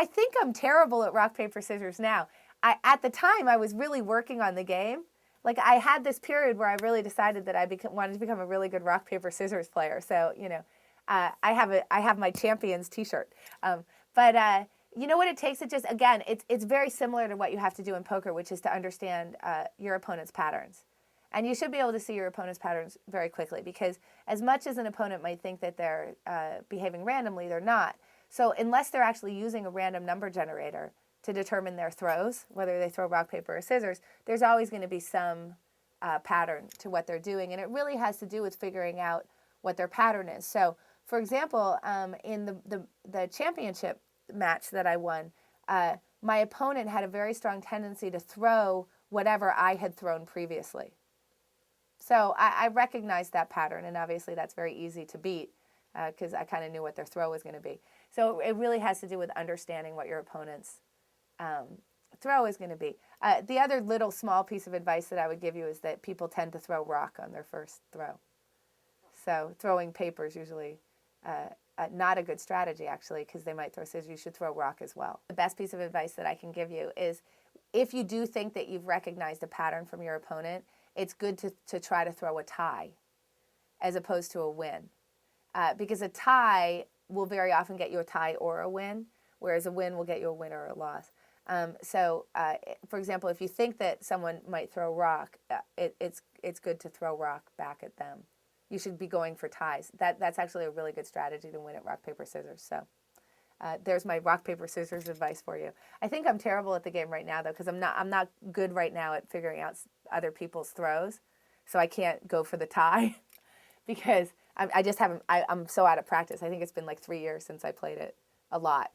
I think I'm terrible at rock, paper, scissors now. At the time, I was really working on the game. Like, I had this period where I really decided that I wanted to become a really good rock, paper, scissors player. So, you know, I have my Champions T-shirt. But you know what it takes? It just, again, it's very similar to what you have to do in poker, which is to understand your opponent's patterns. And you should be able to see your opponent's patterns very quickly, because as much as an opponent might think that they're behaving randomly, they're not. So unless they're actually using a random number generator to determine their throws, whether they throw rock, paper, or scissors, there's always going to be some pattern to what they're doing. And it really has to do with figuring out what their pattern is. So, for example, in the championship match that I won, my opponent had a very strong tendency to throw whatever I had thrown previously. So I recognized that pattern, and obviously that's very easy to beat because I kind of knew what their throw was going to be. So it really has to do with understanding what your opponent's throw is going to be. The other little small piece of advice that I would give you is that people tend to throw rock on their first throw. So throwing paper is usually not a good strategy, actually, because they might throw scissors. You should throw rock as well. The best piece of advice that I can give you is, if you do think that you've recognized a pattern from your opponent, it's good to try to throw a tie as opposed to a win. Because a tie will very often get you a tie or a win, whereas a win will get you a win or a loss. For example, if you think that someone might throw rock, it's good to throw rock back at them. You should be going for ties. That's actually a really good strategy to win at rock, paper, scissors. So there's my rock, paper, scissors advice for you. I think I'm terrible at the game right now, though, because I'm not good right now at figuring out other people's throws. So I can't go for the tie because I just haven't. I'm so out of practice. I think it's been like 3 years since I played it a lot.